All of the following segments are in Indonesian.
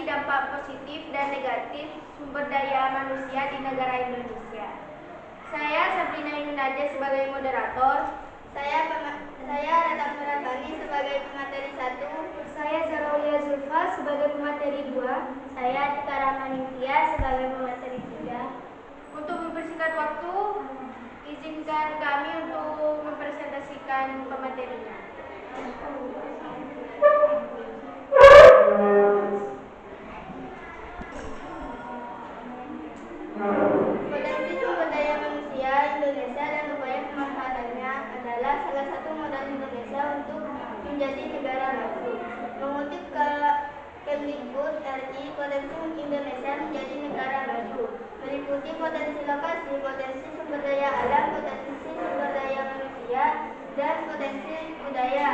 mengenai dampak positif dan negatif sumber daya manusia di negara Indonesia. Saya Sabrina Yunaja sebagai moderator. Saya Rata Meratani sebagai pemateri 1. Saya Zaraulia Zulfa sebagai pemateri 2. Saya Tika Rahmaningtia sebagai pemateri 3. Untuk mempersingkat waktu, izinkan kami untuk mempresentasikan pematerinya. Potensi sumber daya manusia Indonesia dan upaya pemanfaatannya adalah salah satu modal Indonesia untuk menjadi negara maju. Mengutip ke Kemdikbud RI, potensi Indonesia menjadi negara maju meliputi potensi lokasi, potensi sumber daya alam, potensi sumber daya manusia, dan potensi budaya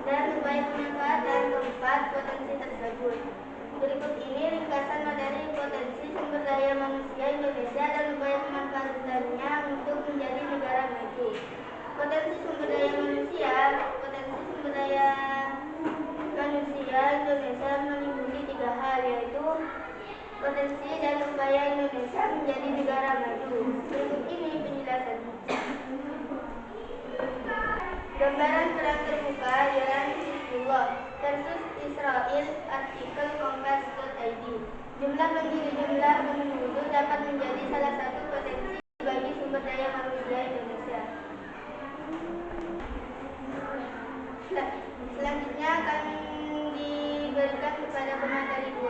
dan upaya pemanfaatan keempat potensi tersebut. Berikut ini ringkasan materi potensi sumber daya manusia Indonesia dan upaya pemanfaatannya untuk menjadi negara maju. Potensi sumber daya manusia Indonesia meliputi 3 hal, yaitu potensi dan upaya Indonesia menjadi negara maju. Berikut ini penjelasannya. Gambaran perang terbuka Iran Hizbullah versus Israel, artikel Kompas.id. Jumlah penduduk dapat menjadi salah satu potensi bagi sumber daya manusia Indonesia. Selanjutnya akan diberikan kepada pemateri 2.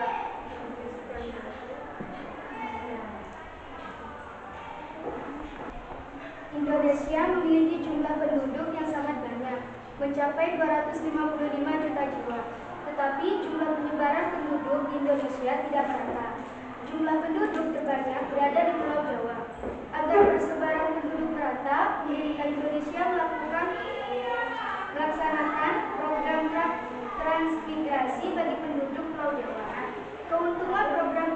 Indonesia memiliki jumlah penduduk yang sangat banyak, mencapai 255 juta jiwa. Tetapi jumlah penyebaran penduduk di Indonesia tidak merata. Jumlah penduduk terbanyak berada di Pulau Jawa. Agar persebaran penduduk merata, pemerintah Indonesia melaksanakan program transmigrasi bagi penduduk Pulau Jawa. Keuntungan program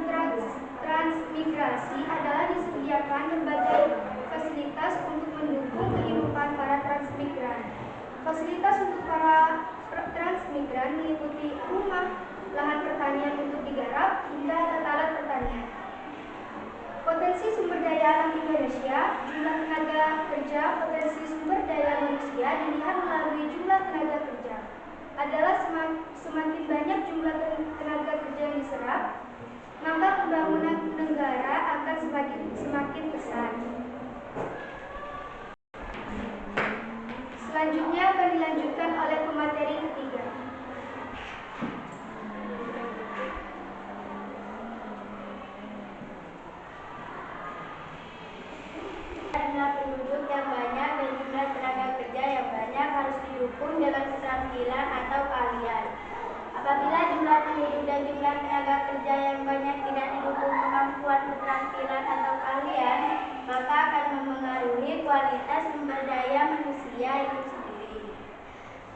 transmigrasi adalah disediakan berbagai fasilitas untuk mendukung kehidupan para transmigran. Fasilitas untuk para transmigran meliputi rumah, lahan pertanian untuk digarap, hingga alat pertanian. Potensi sumber daya alam Indonesia, jumlah tenaga kerja, potensi sumber daya manusia dilihat melalui jumlah tenaga kerja. Adalah semakin banyak jumlah tenaga kerja yang diserap, maka pembangunan negara akan semakin besar. Selanjutnya akan dilanjutkan oleh pemateri ketiga. Jumlah penduduk yang banyak dan jumlah tenaga kerja yang banyak harus didukung dengan keterampilan atau keahlian. Apabila jumlah penduduk dan jumlah tenaga kerja yang banyak tidak didukung kemampuan, keterampilan atau keahlian, maka akan mempengaruhi kualitas sumber daya manusia itu sendiri.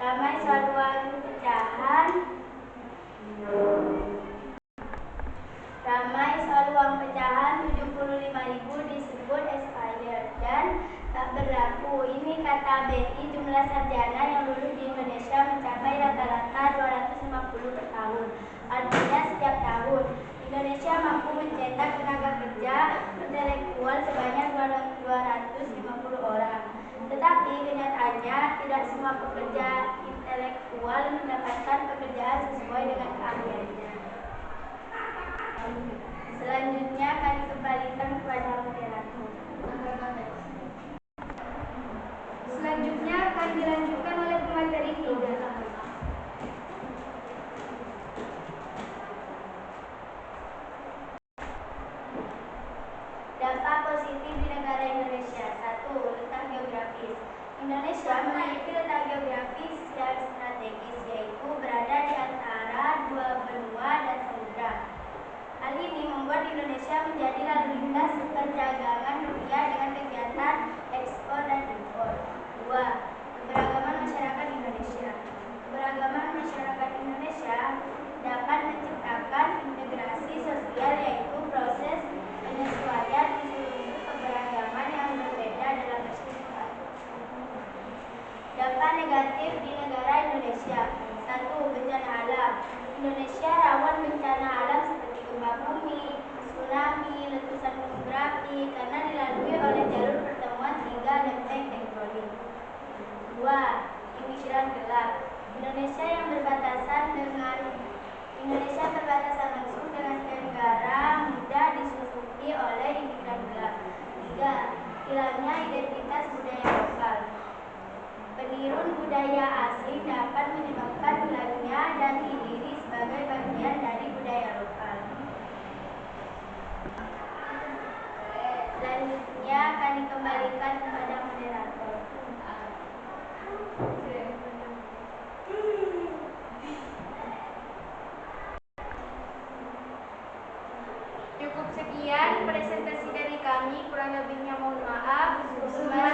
Ramai saluang pecahan 75.000 disebut expired dan tak berlaku. Ini kata BI. Jumlah sarjana yang lulus di Indonesia mencapai rata-rata 250 per tahun. Artinya setiap tahun Indonesia mampu mencetak tenaga kerja intelektual sebanyak 250 orang. Tetapi kenyataannya tidak semua pekerja intelektual mendapatkan pekerjaan sesuai dengan keahliannya. Selanjutnya akan dikembalikan kepada moderator. Selanjutnya akan dilanjutkan oleh pemateri 3. Dampak positif di negara Indonesia. 1. Letak geografis. Indonesia memiliki letak geografis yang strategis, yaitu berada di antara 2 benua dan samudra. Hal ini membuat Indonesia menjadi lalu lintas perdagangan dunia dengan kegiatan ekspor dan impor. 2. Keberagaman kurang lebihnya mohon maaf.